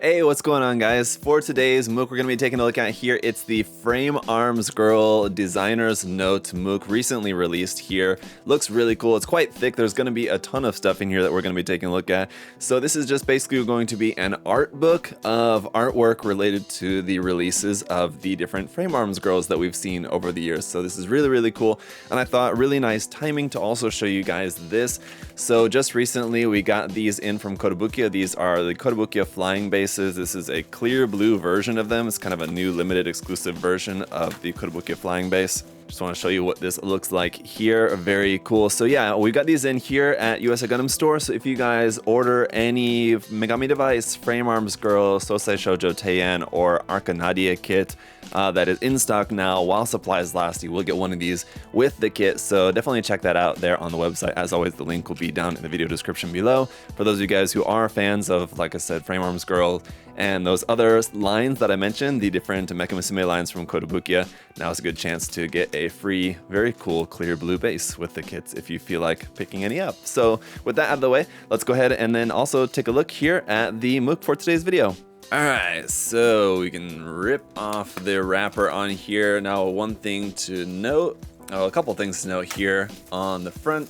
Hey, what's going on, guys? For today's MOOC, we're going to be taking a look at here. It's the Frame Arms Girl Designer's Note MOOC, recently released here. Looks really cool. It's quite thick. There's going to be a ton of stuff in here that we're going to be taking a look at. So this is just basically going to be an art book of artwork related to the releases of the different Frame Arms Girls that we've seen over the years. So this is really, really cool. And I thought really nice timing to also show you guys this. So just recently, we got these in from Kotobukiya. These are the Kotobukiya flying bases. This is a clear blue version of them. It's kind of a new limited exclusive version of the Kotobukiya flying base. Just want to show you what this looks like here. Very cool. So yeah, we got these in here at USA Gundam Store. So if you guys order any Megami Device, Frame Arms Girl, Sosai Shoujo Teian, or Arcanadia kit that is in stock now while supplies last, you will get one of these with the kit. So definitely check that out there on the website. As always, the link will be down in the video description below. For those of you guys who are fans of, like I said, Frame Arms Girl and those other lines that I mentioned, the different Mecha Musume lines from Kotobukiya, now is a good chance to get a free, very cool clear blue base with the kits if you feel like picking any up. So with that out of the way, let's go ahead and then also take a look here at the MOOC for today's video. Alright, so we can rip off the wrapper on here. Now one thing to note, a couple things to note here on the front,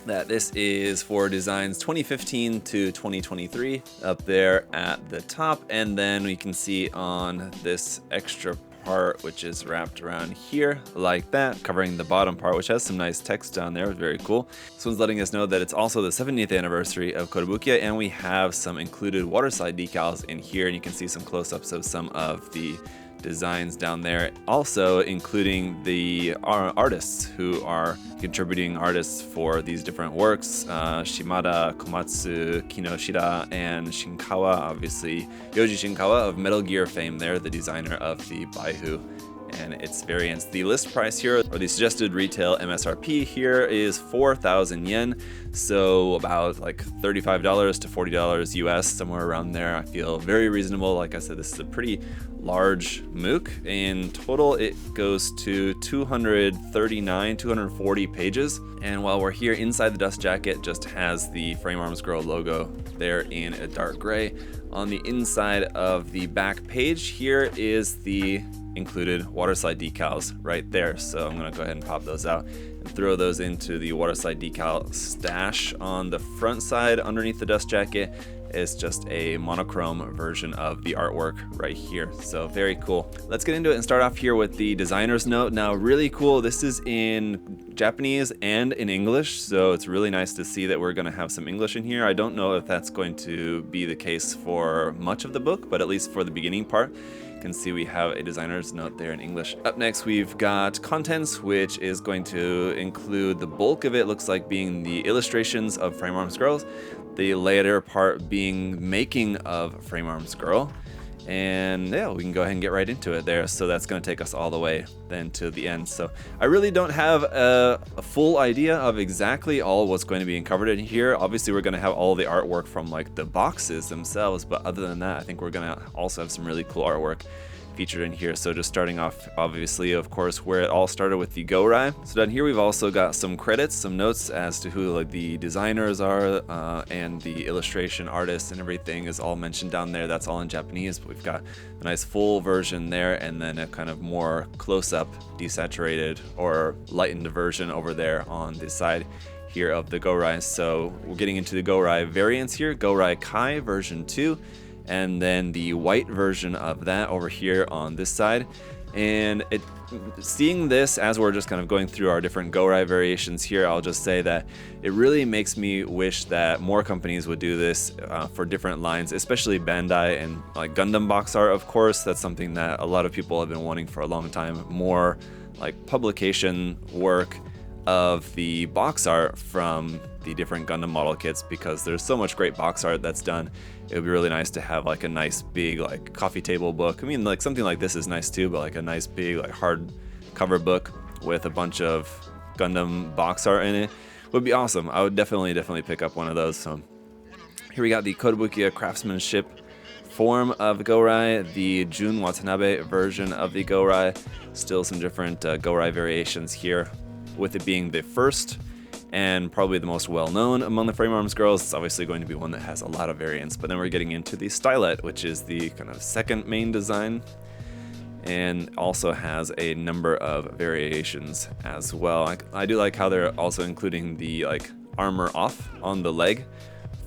that this is for designs 2015 to 2023 up there at the top, and then we can see on this extra part which is wrapped around here like that, covering the bottom part, which has some nice text down there. Very cool. This one's letting us know that it's also the 70th anniversary of Kotobukiya, and we have some included waterside decals in here, and you can see some close-ups of some of the designs down there, also including the artists who are contributing artists for these different works. Shimada, Komatsu, Kinoshita, and Shinkawa, obviously Yoji Shinkawa of Metal Gear fame there, the designer of the Bahu and its variants. The list price here, or the suggested retail MSRP here, is 4,000 yen, so about like $35 to $40 US, somewhere around there. I feel very reasonable. Like I said, this is a pretty large MOOC. In total, it goes to 240 pages. And while we're here, inside the dust jacket just has the Frame Arms Girl logo there in a dark gray. On the inside of the back page here is the included waterside decals right there. So I'm gonna go ahead and pop those out and throw those into the waterside decal stash. On the front side, underneath the dust jacket, is just a monochrome version of the artwork right here. So very cool. Let's get into it and start off here with the designer's note. Now, really cool. This is in Japanese and in English, so it's really nice to see that we're going to have some English in here. I don't know if that's going to be the case for much of the book, but at least for the beginning part, you can see we have a designer's note there in English. Up next, we've got contents, which is going to include the bulk of it, looks like being the illustrations of Frame Arms Girls, the later part being making of Frame Arms Girl. And yeah, we can go ahead and get right into it there. So that's going to take us all the way then to the end. So I really don't have a full idea of exactly all what's going to be covered in here. Obviously, we're going to have all the artwork from like the boxes themselves, but other than that, I think we're going to also have some really cool artwork featured in here. So just starting off, obviously, of course, where it all started with the Go-Rai. So down here, we've also got some credits, some notes as to who like the designers are, and the illustration artists and everything is all mentioned down there. That's all in Japanese, but we've got a nice full version there, and then a kind of more close-up, desaturated or lightened version over there on the side here of the Go-Rai. So we're getting into the Go-Rai variants here. Go-Rai Kai version 2. And then the white version of that over here on this side. And seeing this as we're just kind of going through our different Go-Rai variations here, I'll just say that it really makes me wish that more companies would do this for different lines, especially Bandai and like Gundam box art, of course. That's something that a lot of people have been wanting for a long time. More like publication work of the box art from the different Gundam model kits, because there's so much great box art that's done. It would be really nice to have like a nice big like coffee table book. I mean, like something like this is nice too, but like a nice big like hard cover book with a bunch of Gundam box art in it would be awesome. I would definitely pick up one of those. So here we got the Kotobukiya craftsmanship form of Go-Rai, the Jun Watanabe version of the Go-Rai. Still some different Go-Rai variations here, with it being the first And probably the most well-known among the frame arms girls, it's obviously going to be one that has a lot of variants. But then we're getting into the stylet, which is the kind of second main design, and also has a number of variations as well. I do like how they're also including the like armor off on the leg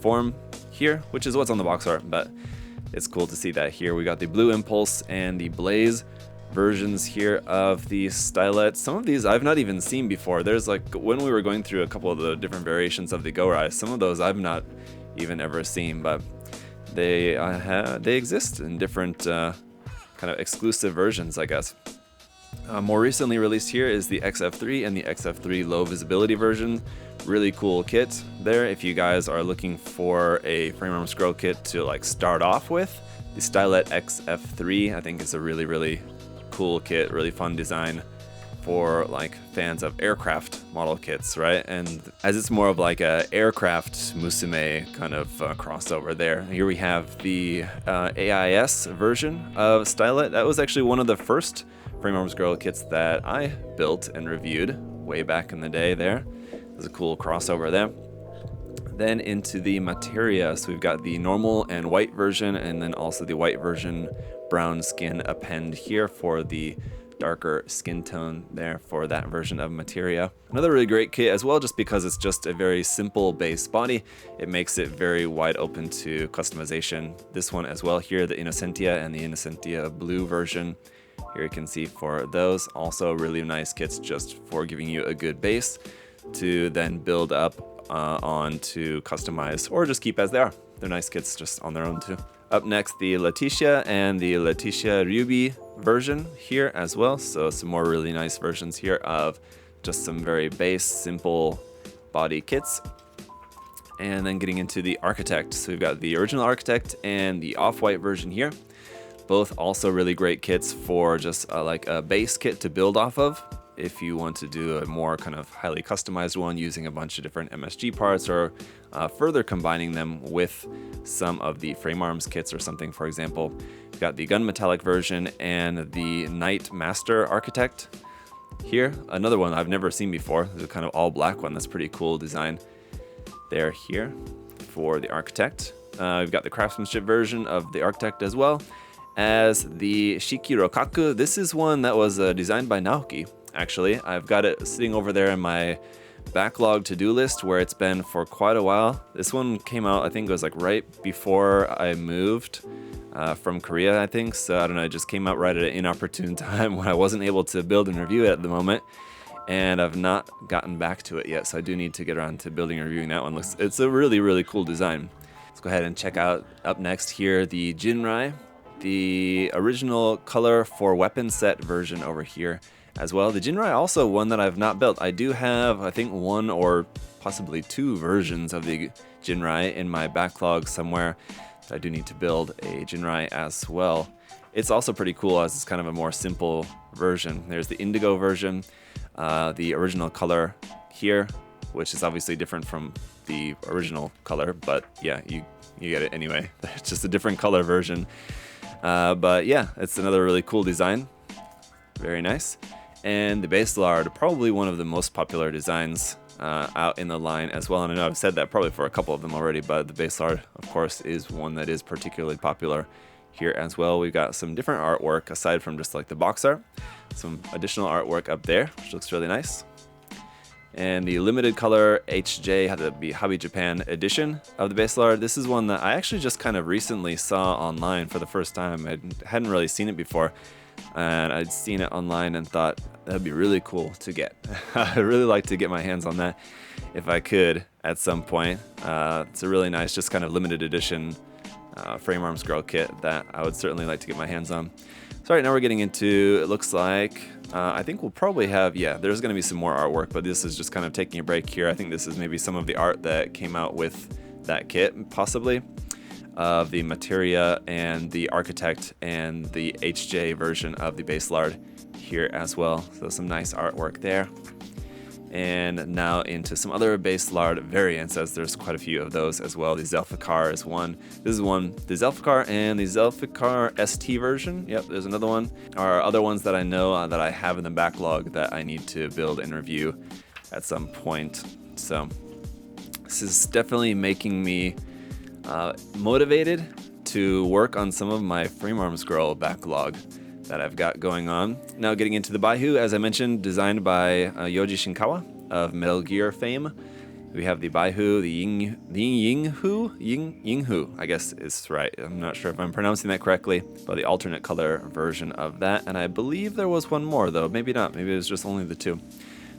form here, which is what's on the box art, but it's cool to see that here. We got the Blue Impulse and the Blaze versions here of the stylet. Some of these I've not even seen before. There's like, when we were going through a couple of the different variations of the Go Rise, some of those I've not even ever seen, but they exist in different kind of exclusive versions, I guess. More recently released here is the XF3 and the XF3 low visibility version. Really cool kit there. If you guys are looking for a frame arm scroll kit to like start off with, the stylet XF3 I think is a really cool kit, really fun design for like fans of aircraft model kits, right? And as it's more of like a aircraft musume kind of crossover there. Here we have the AIS version of stylet. That was actually one of the first frame arms girl kits that I built and reviewed way back in the day there. There's a cool crossover there. Then into the Materia, so we've got the normal and white version, and then also the white version brown skin append here for the darker skin tone there for that version of Materia. Another really great kit as well, just because it's just a very simple base body. It makes it very wide open to customization. This one as well here, the Innocentia and the Innocentia blue version. Here you can see for those, also really nice kits just for giving you a good base to then build up on to customize or just keep as they are. They're nice kits just on their own too. Up next, the Letitia and the Letitia Ruby version here as well. So some more really nice versions here of just some very base, simple body kits. And then getting into the Architect. So we've got the original Architect and the off-white version here. Both also really great kits for just like a base kit to build off of. If you want to do a more kind of highly customized one using a bunch of different MSG parts, or further combining them with some of the frame arms kits or something, for example. We've got the Gun Metallic version and the Knight Master Architect here. Another one I've never seen before. There's a kind of all black one. That's pretty cool design there here for the Architect. We've got the Craftsmanship version of the Architect as well as the Shikirokaku. This is one that was designed by Naoki. Actually, I've got it sitting over there in my backlog to-do list where it's been for quite a while. This one came out, I think it was like right before I moved from Korea, I think. So I don't know, it just came out right at an inopportune time when I wasn't able to build and review it at the moment. And I've not gotten back to it yet, so I do need to get around to building and reviewing that one. It's a really cool design. Let's go ahead and check out up next here the Jinrai, the original color for weapon set version over here as well. The Jinrai also one that I've not built. I do have, I think, one or possibly two versions of the Jinrai in my backlog somewhere. So I do need to build a Jinrai as well. It's also pretty cool as it's kind of a more simple version. There's the indigo version, the original color here, which is obviously different from the original color, but yeah, you get it anyway. It's just a different color version. But yeah, it's another really cool design. Very nice. And the Bassler Art, probably one of the most popular designs out in the line as well. And I know I've said that probably for a couple of them already, but the Bassler Art, of course, is one that is particularly popular here as well. We've got some different artwork aside from just like the box art. Some additional artwork up there, which looks really nice. And the limited color HJ had to be Hobby Japan edition of the Bassler Art. This is one that I actually just kind of recently saw online for the first time. I hadn't really seen it before. And I'd seen it online and thought that'd be really cool to get. I'd really like to get my hands on that if I could at some point. It's a really nice, just kind of limited edition frame arms girl kit that I would certainly like to get my hands on. So right now we're getting into, it looks like, I think we'll probably have, yeah, there's going to be some more artwork, but this is just kind of taking a break here. I think this is maybe some of the art that came out with that kit, possibly. Of the Materia and the Architect and the HJ version of the Bassler Art here as well. So some nice artwork there. And now into some other Bassler Art variants, as there's quite a few of those as well. The Selfie is one. This is one. The Selfie and the Selfie ST version. Yep, there's another one. Are other ones that I know that I have in the backlog that I need to build and review at some point. So this is definitely making me motivated to work on some of my frame arms girl backlog that I've got going on. Now getting into the Bahu, as I mentioned, designed by Yoji Shinkawa of Metal Gear fame. We have the Bahu, the Yinghu, I guess is right. I'm not sure if I'm pronouncing that correctly, but the alternate color version of that. And I believe there was one more though, maybe not, maybe it was just only the two.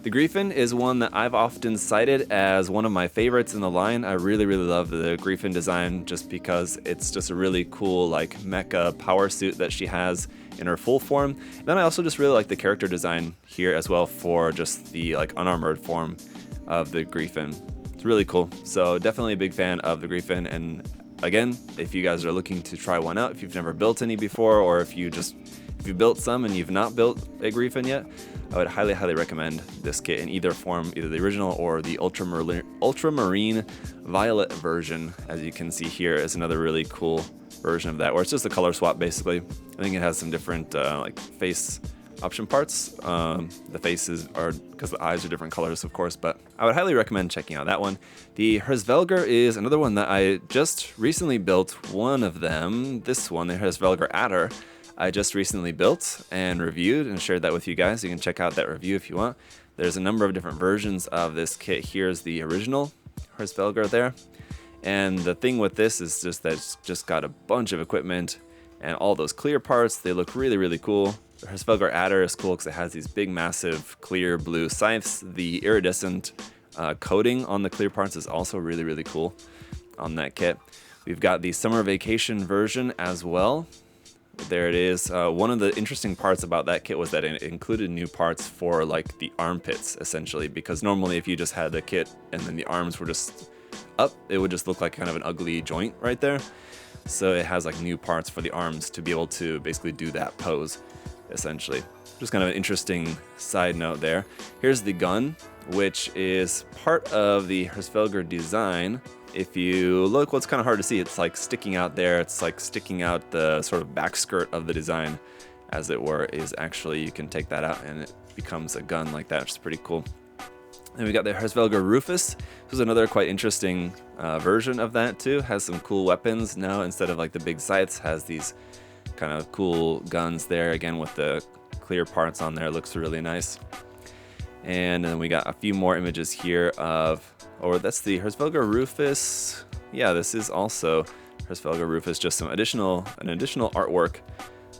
The Griffin is one that I've often cited as one of my favorites in the line. I really, really love the Griffin design just because it's just a really cool like mecha power suit that she has in her full form. And then I also just really like the character design here as well for just the like unarmored form of the Griffin. It's really cool. So definitely a big fan of the Griffin. And again, if you guys are looking to try one out, if you've never built any before, or if you built some and you've not built a Griffin yet, I would highly, highly recommend this kit in either form, either the original or the ultramarine violet version. As you can see here is another really cool version of that, where it's just a color swap basically. I think it has some different like face option parts. The faces are, because the eyes are different colors of course, but I would highly recommend checking out that one. The Herzvelgar is another one that I just recently built. One of them, this one, the Herzvelger Art, I just recently built and reviewed and shared that with you guys. You can check out that review if you want. There's a number of different versions of this kit. Here's the original Herzvelgar there. And the thing with this is just that it's just got a bunch of equipment and all those clear parts. They look really, really cool. The Herzvelgar Art is cool because it has these big, massive, clear blue scythes. The iridescent coating on the clear parts is also really, really cool on that kit. We've got the summer vacation version as well. There it is. One of the interesting parts about that kit was that it included new parts for like the armpits essentially, because normally if you just had the kit and then the arms were just up, it would just look like kind of an ugly joint right there. So it has like new parts for the arms to be able to basically do that pose essentially. Just kind of an interesting side note there. Here's the gun, which is part of the Herzvelgar design. If you look, well, it's kind of hard to see. It's like sticking out there. It's like sticking out the sort of back skirt of the design, as it were, is actually, you can take that out and it becomes a gun like that, which is pretty cool. And we got the Herzvelgar Rufus. This is another quite interesting version of that too. Has some cool weapons now. Instead of like the big scythes, has these kind of cool guns there. Again, with the clear parts on there, looks really nice. And then we got a few more images here of, or that's the Herzvelgar Rufus. Yeah, this is also Herzvelgar Rufus, just an additional artwork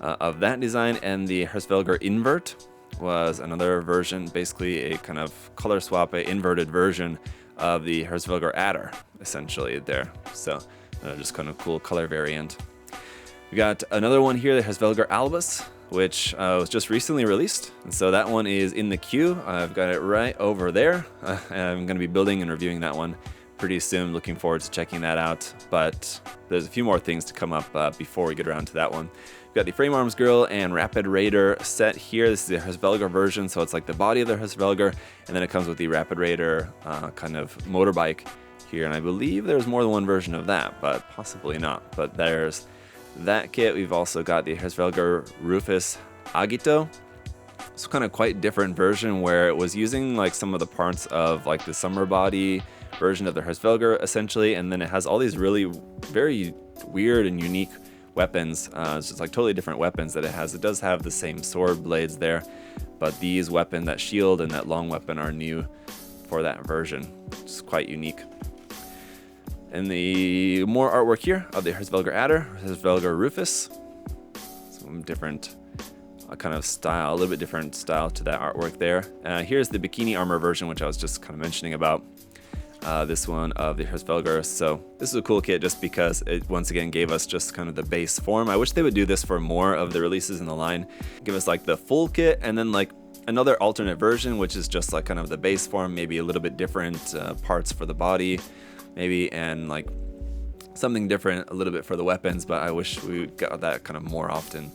of that design. And the Herzvelgar Invert was another version, basically a kind of color swap, a inverted version of the Herzvelgar Art, essentially there. So just kind of cool color variant. We got another one here, the Herzvelgar Albus, which was just recently released. And so that one is in the queue. I've got it right over there. And I'm going to be building and reviewing that one pretty soon. Looking forward to checking that out. But there's a few more things to come up before we get around to that one. We've got the Frame Arms Girl and Rapid Raider set here. This is the Herzvelgar version, so it's like the body of the Herzvelgar, and then it comes with the Rapid Raider kind of motorbike here. And I believe there's more than one version of that, but possibly not. But there's that kit. We've also got the Herzvelgar Rufus Agito. It's kind of quite different version where it was using like some of the parts of like the summer body version of the Herzvelgar essentially, and then it has all these really very weird and unique weapons. It's just like totally different weapons that it has. It does have the same sword blades there, but these weapon, that shield and that long weapon, are new for that version. It's quite unique. And the more artwork here of the Herzvelgar Art, Herzvelgar Rufus. Some different kind of style, a little bit different style to that artwork there. Here's the bikini armor version, which I was just kind of mentioning about. This one of the Herzvelgar. So this is a cool kit just because it once again gave us just kind of the base form. I wish they would do this for more of the releases in the line. Give us like the full kit and then like another alternate version, which is just like kind of the base form, maybe a little bit different parts for the body, maybe, and like something different a little bit for the weapons, but I wish we got that kind of more often,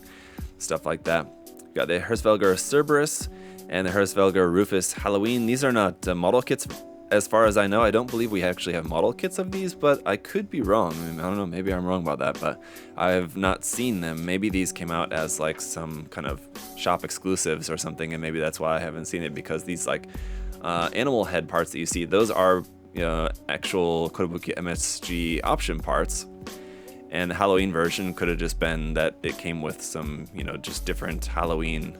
stuff like that. We got the Herzvelgar Cerberus and the Herzvelgar Rufus Halloween. These are not model kits as far as I know. I don't believe we actually have model kits of these, but I could be wrong. I mean, I don't know, maybe I'm wrong about that, but I've not seen them. Maybe these came out as like some kind of shop exclusives or something, and maybe that's why I haven't seen it, because these like animal head parts that you see, those are actual Kotobukiya MSG option parts. And the Halloween version could have just been that it came with some, just different Halloween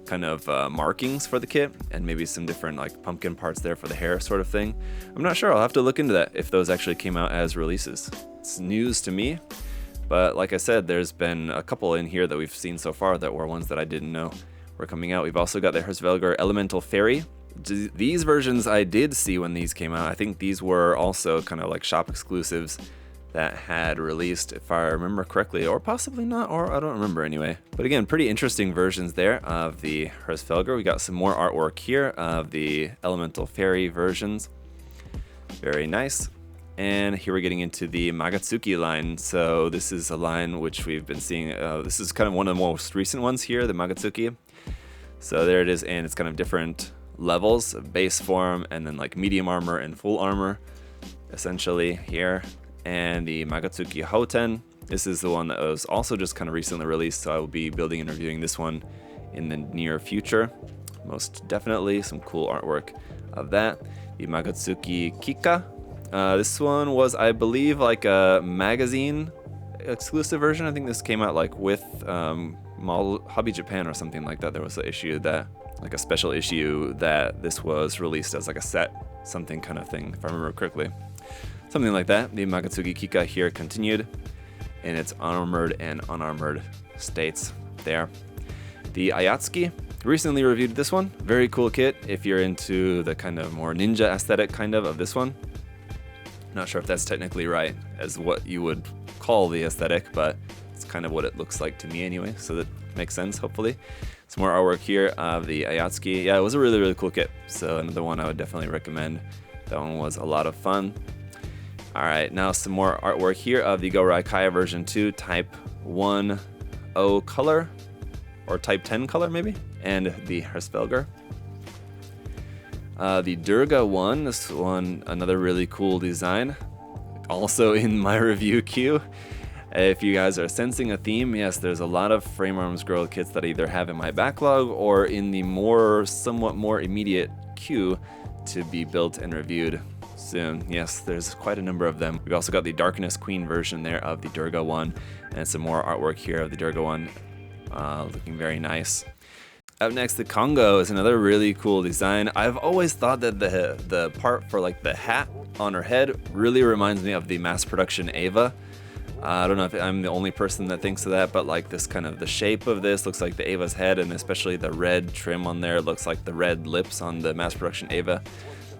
kind of markings for the kit, and maybe some different like pumpkin parts there for the hair sort of thing. I'm not sure. I'll have to look into that if those actually came out as releases. It's news to me, but like I said, there's been a couple in here that we've seen so far that were ones that I didn't know were coming out. We've also got the Herzvelgar Elemental Fairy. These versions I did see when these came out. I think these were also kind of like shop exclusives that had released, if I remember correctly, or possibly not, or I don't remember anyway. But again, pretty interesting versions there of the Herzvelgar. We got some more artwork here of the Elemental Fairy versions. Very nice. And here we're getting into the Magatsuki line. So this is a line which we've been seeing. This is kind of one of the most recent ones here, the Magatsuki. So there it is, and it's kind of different levels, base form, and then like medium armor and full armor, essentially here. And the Magatsuki Houten. This is the one that was also just kind of recently released, so I will be building and reviewing this one in the near future. Most definitely some cool artwork of that. The Magatsuki Kika. This one was, I believe, like a magazine exclusive version. I think this came out like with Hobby Japan or something like that. There was an issue that, like a special issue that this was released as like a set, something kind of thing, if I remember correctly. Something like that. The Magatsuki Kika here continued in its armored and unarmored states there. The Ayatsuki, recently reviewed this one. Very cool kit if you're into the kind of more ninja aesthetic kind of this one. Not sure if that's technically right as what you would call the aesthetic, but it's kind of what it looks like to me anyway, so that makes sense, hopefully. Some more artwork here of the Ayatsuki. Yeah, it was a really, really cool kit, so another one I would definitely recommend. That one was a lot of fun. Alright, now some more artwork here of the Go Raikaya version 2, Type 1.0 color, or Type 10 color maybe, and the Herzvelgar. The Durga one, this one, another really cool design, also in my review queue. If you guys are sensing a theme, yes, there's a lot of Frame Arms Girl kits that I either have in my backlog or in the somewhat more immediate queue to be built and reviewed soon. Yes, there's quite a number of them. We've also got the Darkness Queen version there of the Durga one, and some more artwork here of the Durga one, looking very nice. Up next, the Congo is another really cool design. I've always thought that the part for like the hat on her head really reminds me of the mass production Eva. I don't know if I'm the only person that thinks of that, but like this kind of the shape of this looks like the Eva's head, and especially the red trim on there looks like the red lips on the mass production Eva.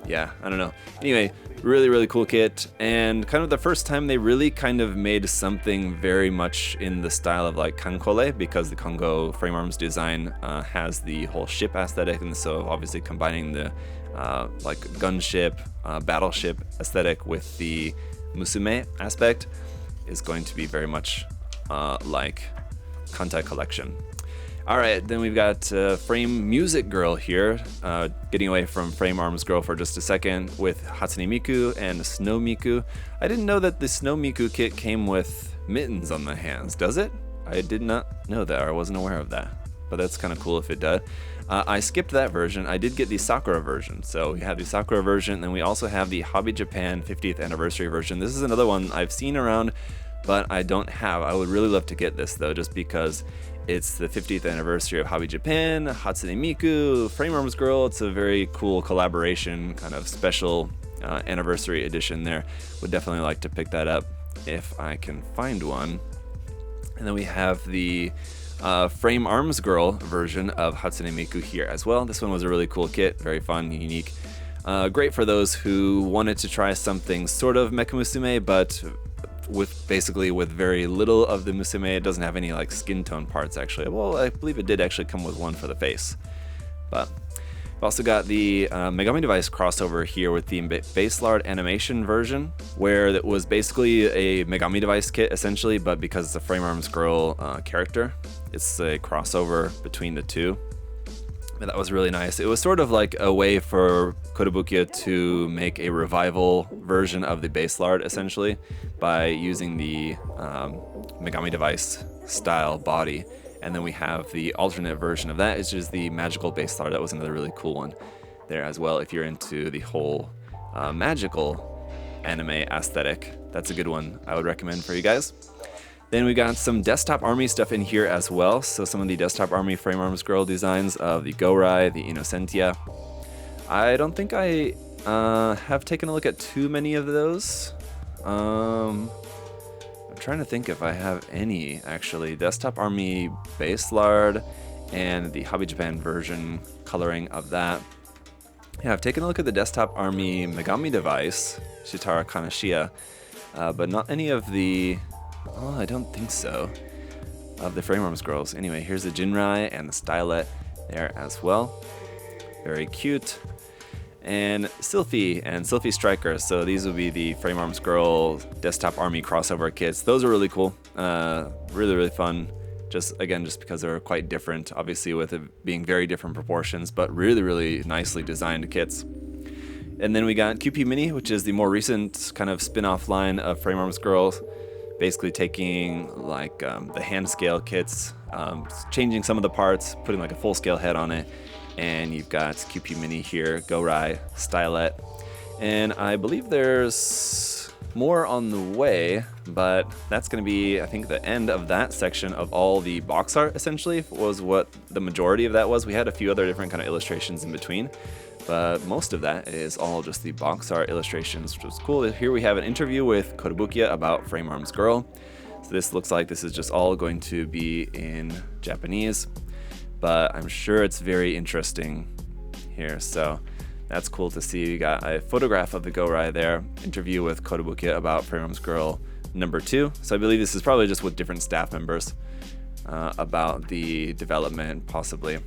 Yeah, I don't know. Anyway, really, really cool kit, and kind of the first time they really kind of made something very much in the style of like Kankole, because the Congo Frame Arms design has the whole ship aesthetic, and so obviously combining the like gunship, battleship aesthetic with the musume aspect is going to be very much like Kantai Collection. Alright, then we've got Frame Music Girl here, getting away from Frame Arms Girl for just a second with Hatsune Miku and Snow Miku. I didn't know that the Snow Miku kit came with mittens on the hands, does it? I did not know that, or I wasn't aware of that, but that's kind of cool if it does. I skipped that version. I did get the Sakura version, so we have the Sakura version, and then we also have the Hobby Japan 50th Anniversary version. This is another one I've seen around, but I don't have. I would really love to get this though, just because it's the 50th anniversary of Hobby Japan, Hatsune Miku, Frame Arms Girl. It's a very cool collaboration, kind of special anniversary edition there. Would definitely like to pick that up if I can find one. And then we have the Frame Arms Girl version of Hatsune Miku here as well. This one was a really cool kit, very fun, unique. Great for those who wanted to try something sort of Mecha Musume, but with very little of the musume. It doesn't have any like skin tone parts actually. Well, I believe it did actually come with one for the face. But we've also got the Megami Device crossover here with the Bassler Art animation version, where it was basically a Megami Device kit essentially, but because it's a Frame Arms Girl character, it's a crossover between the two. And that was really nice. It was sort of like a way for Kotobukiya to make a revival version of the Bassler Art, essentially, by using the Megami Device style body. And then we have the alternate version of that, which is the Magical Bassler Art. That was another really cool one. there as well if you're into the whole magical anime aesthetic. That's a good one I would recommend for you guys. Then we got some Desktop Army stuff in here as well. So some of the Desktop Army frame arms girl designs of the Gorai, the Innocentia. I don't think I have taken a look at too many of those. I'm trying to think if I have any actually. Desktop Army Bassler Art and the Hobby Japan version coloring of that. Yeah, I've taken a look at the Desktop Army Megami device, Shitara Kanashiya, but not any of the... Oh, I don't think so. Of the frame arms girls. Anyway, here's the Jinrai and the Stylet there as well. Very cute. And Selfie and Selfie Striker. So these will be the frame arms girl Desktop Army crossover kits. Those are really cool. Really, really fun. Just because they're quite different, obviously with it being very different proportions, but really, really nicely designed kits. And then we got QP Mini, which is the more recent kind of spin-off line of frame arms girls. Basically taking like the hand scale kits, changing some of the parts, putting like a full scale head on it, and you've got QP Mini here, Gorai, Stylet, and I believe there's more on the way, but that's going to be, I think, the end of that section of all the box art. Essentially was what the majority of that was. We had a few other different kind of illustrations in between, but most of that is all just the box art illustrations, which was cool. Here we have an interview with Kotobukiya about Frame Arms Girl. So this looks like this is just all going to be in Japanese, but I'm sure it's very interesting here. So that's cool to see. We got a photograph of the Gorai there, interview with Kotobukiya about Frame Arms Girl #2. So I believe this is probably just with different staff members about the development possibly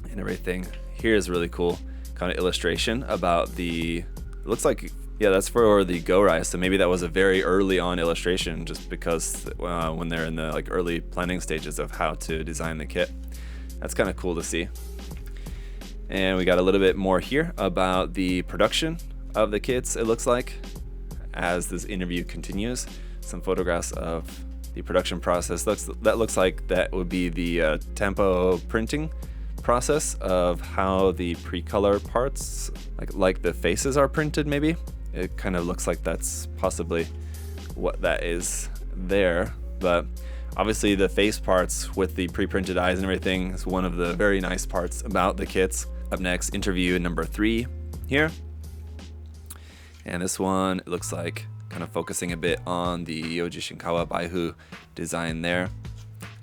and everything. Here's really cool kind of illustration about the, it looks like, yeah, that's for the Gorai, so maybe that was a very early on illustration just because when they're in the like early planning stages of how to design the kit. That's kind of cool to see. And we got a little bit more here about the production of the kits, it looks like, as this interview continues. Some photographs of the production process. That looks like that would be the tempo printing process of how the pre-color parts, like the faces are printed maybe. It kind of looks like that's possibly what that is there, but obviously the face parts with the pre-printed eyes and everything is one of the very nice parts about the kits. Up next, interview #3 here. And this one, it looks like kind of focusing a bit on the Yoji Shinkawa Bahu design there.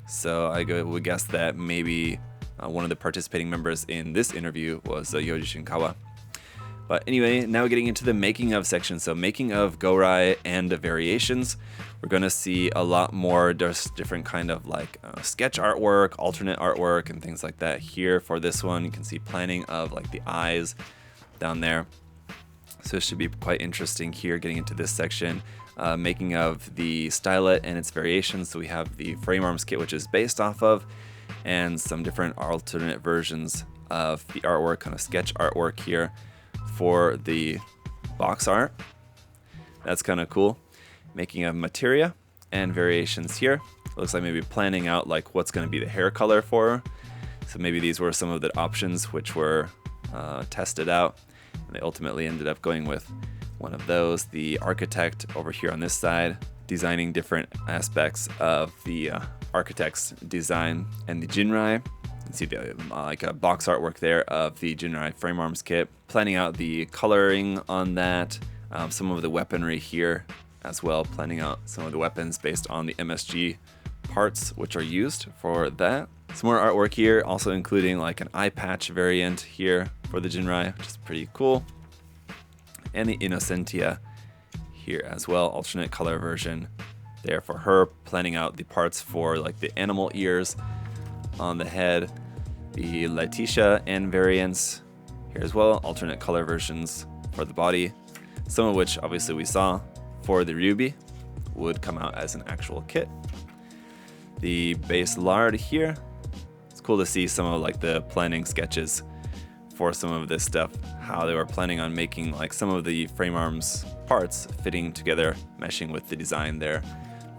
So I would guess that maybe one of the participating members in this interview was Yoji Shinkawa. But anyway, now getting into the making of section. So making of Gorai and the variations. We're going to see a lot more just different kind of like sketch artwork, alternate artwork, and things like that here for this one. You can see planning of like the eyes down there. So it should be quite interesting here getting into this section. Making of the stylet and its variations. So we have the frame arms kit, which is based off of, and some different alternate versions of the artwork, kind of sketch artwork here for the box art. That's kind of cool. Making of materia and variations here. Looks like maybe planning out like what's going to be the hair color for her. So maybe these were some of the options which were tested out, and they ultimately ended up going with one of those. The architect over here on this side, designing different aspects of the architect's design, and the Jinrai. You can see the like a box artwork there of the Jinrai frame arms kit. Planning out the coloring on that, some of the weaponry here as well. Planning out some of the weapons based on the MSG parts which are used for that. Some more artwork here, also including like an eye patch variant here for the Jinrai, which is pretty cool. And the Innocentia here as well, alternate color version there for her, planning out the parts for like the animal ears on the head, the Letitia and variants here as well, alternate color versions for the body, some of which obviously we saw for the Ryubi would come out as an actual kit. The Bassler Art here, it's cool to see some of like the planning sketches for some of this stuff, how they were planning on making like some of the frame arms parts fitting together, meshing with the design there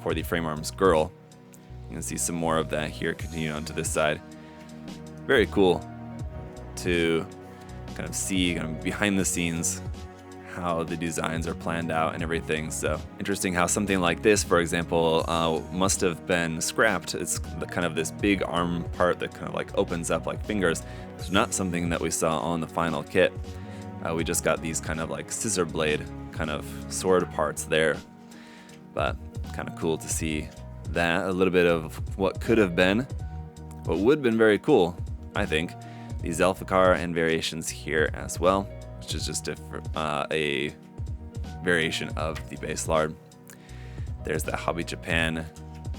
for the frame arms girl. You can see some more of that here, continue on to this side. Very cool to kind of see kind of behind the scenes how the designs are planned out and everything. So interesting how something like this, for example, must have been scrapped. It's kind of this big arm part that kind of like opens up like fingers. It's not something that we saw on the final kit. We just got these kind of like scissor blade kind of sword parts there, but kind of cool to see that. A little bit of what could have been, what would have been very cool, I think. The Zelfakar and variations here as well, which is just a variation of the Bassler Art. There's the Hobby Japan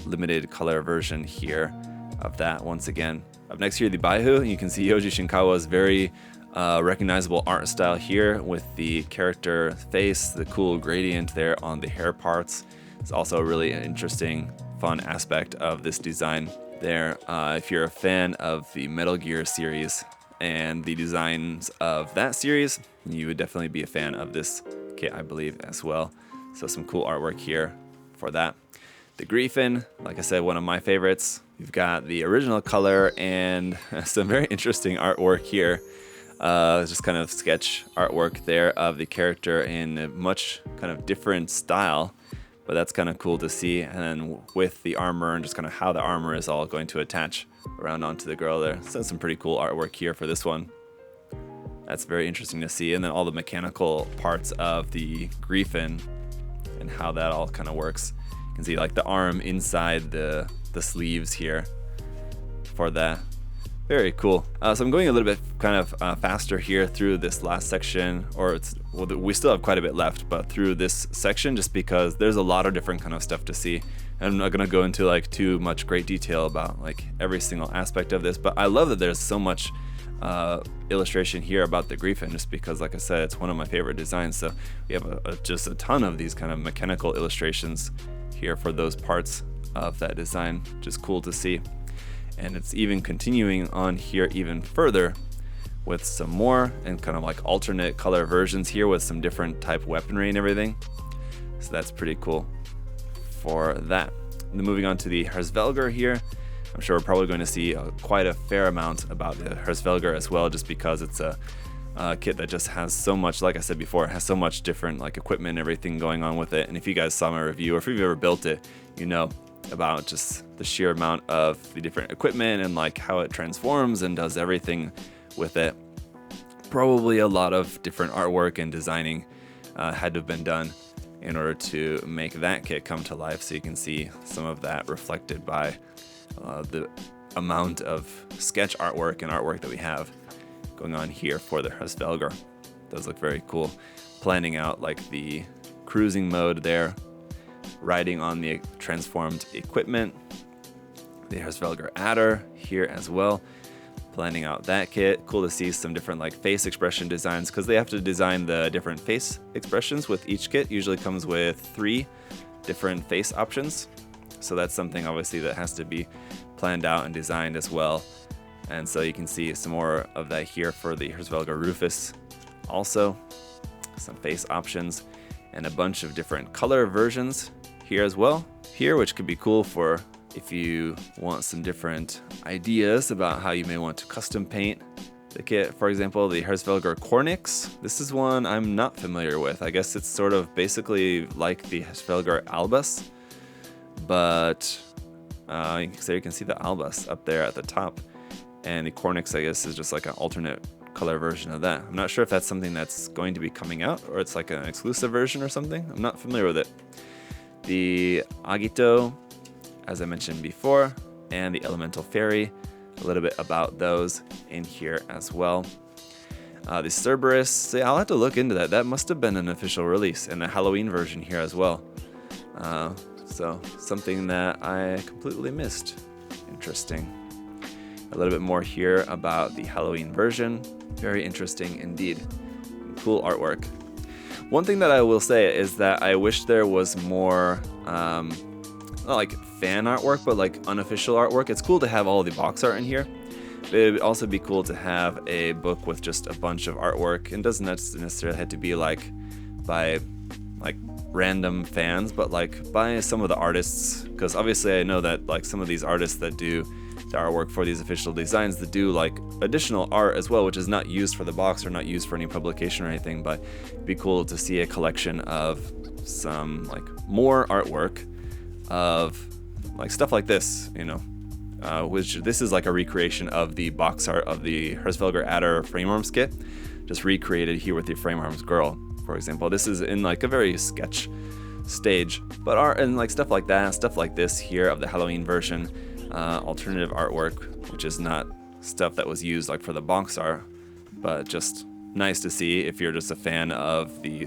limited color version here of that once again. Up next here, the Bahu. You can see Yoji Shinkawa's very recognizable art style here with the character face, the cool gradient there on the hair parts. It's also a really interesting, fun aspect of this design there. If you're a fan of the Metal Gear series and the designs of that series, you would definitely be a fan of this kit, I believe, as well. So some cool artwork here for that. The Griffin, like I said, one of my favorites. You've got the original color and some very interesting artwork here. Just kind of sketch artwork there of the character in a much kind of different style, but that's kind of cool to see. And then with the armor and just kind of how the armor is all going to attach around onto the girl there. So some pretty cool artwork here for this one. That's very interesting to see. And then all the mechanical parts of the Griffin and how that all kind of works. You can see like the arm inside the sleeves here for that. Very cool. So I'm going a little bit kind of faster here through this last section, or we still have quite a bit left, but through this section, just because there's a lot of different kind of stuff to see. And I'm not gonna go into like too much great detail about like every single aspect of this, but I love that there's so much illustration here about the Griffin, just because, like I said, it's one of my favorite designs. So we have just a ton of these kind of mechanical illustrations here for those parts of that design, which is cool to see. And it's even continuing on here even further with some more and kind of like alternate color versions here with some different type weaponry and everything. So that's pretty cool for that. And then moving on to the Herzvelgar here. I'm sure we're probably going to see quite a fair amount about the Herzvelgar as well, just because it's a kit that just has so much, like I said before, it has so much different like equipment and everything going on with it. And if you guys saw my review, or if you've ever built it, you know about just the sheer amount of the different equipment and like how it transforms and does everything with it. Probably a lot of different artwork and designing had to have been done in order to make that kit come to life. So you can see some of that reflected by the amount of sketch artwork and artwork that we have going on here for the Herzvelgar. Does look very cool. Planning out like the cruising mode there, riding on the transformed equipment. The Herzvelger adder here as well. Planning out that kit. Cool to see some different like face expression designs, because they have to design the different face expressions with each kit. Usually comes with 3 different face options. So that's something obviously that has to be planned out and designed as well. And so you can see some more of that here for the Herzvelger Rufus. Also, some face options and a bunch of different color versions here as well. Here, which could be cool for if you want some different ideas about how you may want to custom paint the kit. For example, the Herzvelgar Cornex. This is one I'm not familiar with. I guess it's sort of basically like the Herzvelgar Albus, but so you can see the Albus up there at the top. And the Cornex, I guess, is just like an alternate color version of that. I'm not sure if that's something that's going to be coming out or it's like an exclusive version or something. I'm not familiar with it. The Agito, as I mentioned before, and the Elemental Fairy, a little bit about those in here as well. The Cerberus, I'll have to look into that. That must have been an official release, and a Halloween version here as well. So something that I completely missed. Interesting. A little bit more here about the Halloween version. Very interesting indeed. Cool artwork. One thing that I will say is that I wish there was more, not like fan artwork, but like unofficial artwork. It's cool to have all the box art in here, but it would also be cool to have a book with just a bunch of artwork. It doesn't necessarily have to be like by like random fans, but like by some of the artists, because obviously I know that like some of these artists that do the artwork for these official designs that do like additional art as well, which is not used for the box or not used for any publication or anything, but it'd be cool to see a collection of some like more artwork of like stuff like this, you know, which this is like a recreation of the box art of the Herzvelgar Adder frame arms kit, just recreated here with the frame arms girl, for example. This is in like a very sketch stage, but art and like stuff like that, stuff like this here of the Halloween version, alternative artwork, which is not stuff that was used like for the box art, but just nice to see if you're just a fan of the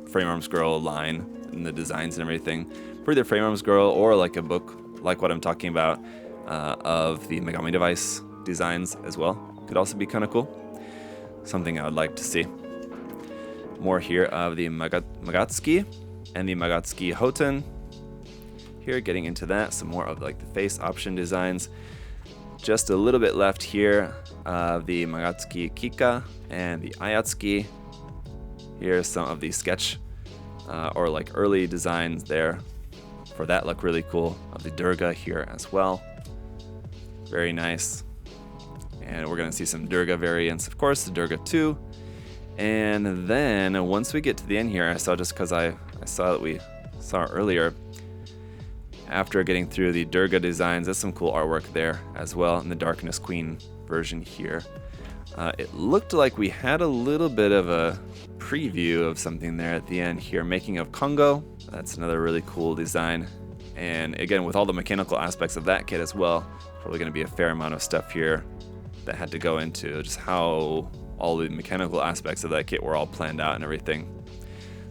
frame arms girl line and the designs and everything for either frame arms girl or like a book like what I'm talking about of the Megami device designs as well. Could also be kind of cool. Something I would like to see. More here of the Magatsuki and the Magatsuki Hoten. Here, getting into that, some more of like the face option designs. Just a little bit left here of the Magatsuki Kika and the Ayatsuki. Here's some of the sketch or like early designs there. For that look really cool. Of the Durga here as well. Very nice. And we're gonna see some Durga variants, of course, the Durga 2. And then once we get to the end here, I saw, just because I saw that we saw earlier, after getting through the Durga designs, there's some cool artwork there as well in the Darkness Queen version here. It looked like we had a little bit of a preview of something there at the end here, Making of Congo. That's another really cool design. And again, with all the mechanical aspects of that kit as well, probably going to be a fair amount of stuff here that had to go into just how all the mechanical aspects of that kit were all planned out and everything.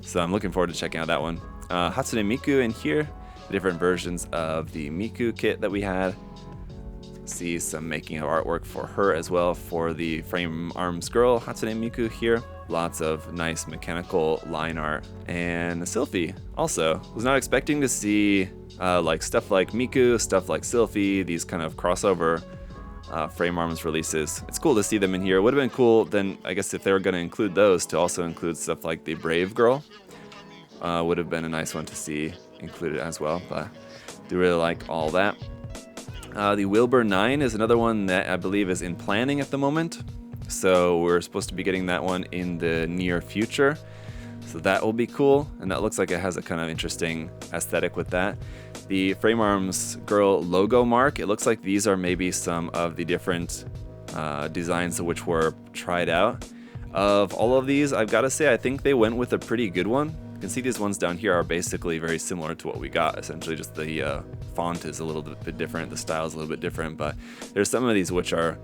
So I'm looking forward to checking out that one. Hatsune Miku in here, the different versions of the Miku kit that we had. See some making of artwork for her as well for the frame arms girl Hatsune Miku here. Lots of nice mechanical line art. And Selfie also. Was not expecting to see like stuff like Miku, stuff like Selfie, these kind of crossover frame arms releases. It's cool to see them in here. It would have been cool then, I guess, if they were going to include those, to also include stuff like the Brave Girl. Would have been a nice one to see included as well, but do really like all that. The Wilbur 9 is another one that I believe is in planning at the moment. So we're supposed to be getting that one in the near future. So that will be cool. And that looks like it has a kind of interesting aesthetic with that. The Frame Arms Girl logo mark, it looks like these are maybe some of the different designs which were tried out. Of all of these, I've got to say, I think they went with a pretty good one. You can see these ones down here are basically very similar to what we got. Essentially just the font is a little bit different, the style is a little bit different, but there's some of these which are,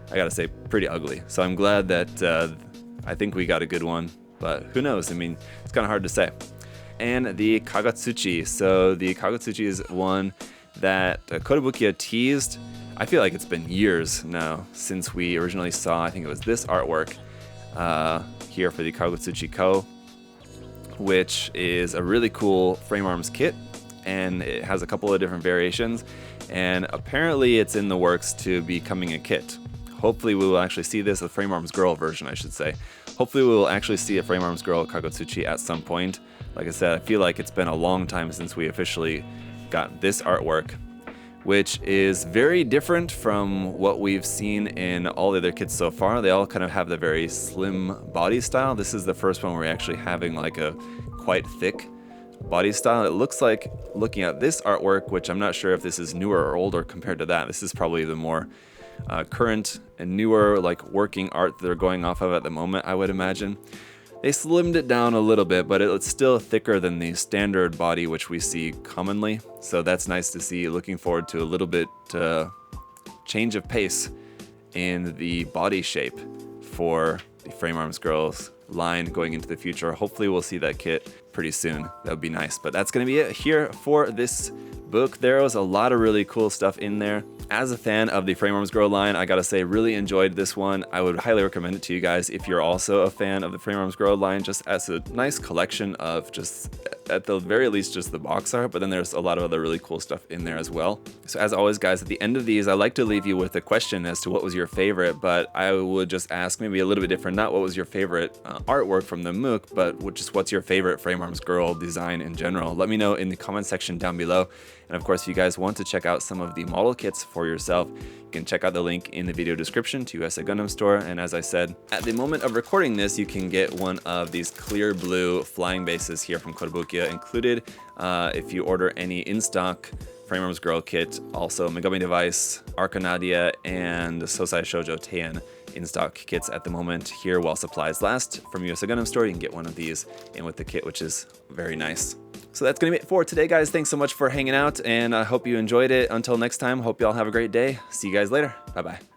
I gotta say, pretty ugly. So I'm glad that I think we got a good one, but who knows? I mean, it's kind of hard to say. And the Kagutsuchi. So the Kagutsuchi is one that Kotobukiya teased. I feel like it's been years now since we originally saw, I think it was this artwork here for the Kagutsuchi Ko, which is a really cool frame arms kit, and it has a couple of different variations, and apparently it's in the works to becoming a kit. Hopefully we will actually see this, a Frame Arms Girl version, I should say. Hopefully we will actually see a Frame Arms Girl Kagutsuchi at some point. Like I said, I feel like it's been a long time since we officially got this artwork, which is very different from what we've seen in all the other kits so far. They all kind of have the very slim body style. This is the first one where we're actually having like a quite thick body style. It looks like, looking at this artwork, which I'm not sure if this is newer or older compared to that, this is probably the more current and newer like working art that they're going off of at the moment, I would imagine. They slimmed it down a little bit, but it's still thicker than the standard body which we see commonly. So that's nice to see. Looking forward to a little bit change of pace in the body shape for the Frame Arms Girls line going into the future. Hopefully we'll see that kit pretty soon. That would be nice. But that's going to be it here for this book. There was a lot of really cool stuff in there. As a fan of the Frame Arms Girl line, I gotta say, really enjoyed this one. I would highly recommend it to you guys if you're also a fan of the Frame Arms Girl line, just as a nice collection of just, at the very least, just the box art, but then there's a lot of other really cool stuff in there as well. So as always, guys, at the end of these, I like to leave you with a question as to what was your favorite, but I would just ask maybe a little bit different, not what was your favorite artwork from the MOOC, but just what's your favorite Frame Arms Girl design in general. Let me know in the comment section down below. And And of course, if you guys want to check out some of the model kits for yourself, you can check out the link in the video description to USA Gundam Store. And as I said, at the moment of recording this, you can get one of these clear blue flying bases here from Kotobukiya included if you order any in-stock Frame Arms Girl kit. Also Megami Device, Arcanadia, and Sosai Shoujo Teian in-stock kits at the moment here while supplies last. From USA Gundam Store, you can get one of these in with the kit, which is very nice. So that's going to be it for today, guys. Thanks so much for hanging out, and I hope you enjoyed it. Until next time, hope you all have a great day. See you guys later. Bye-bye.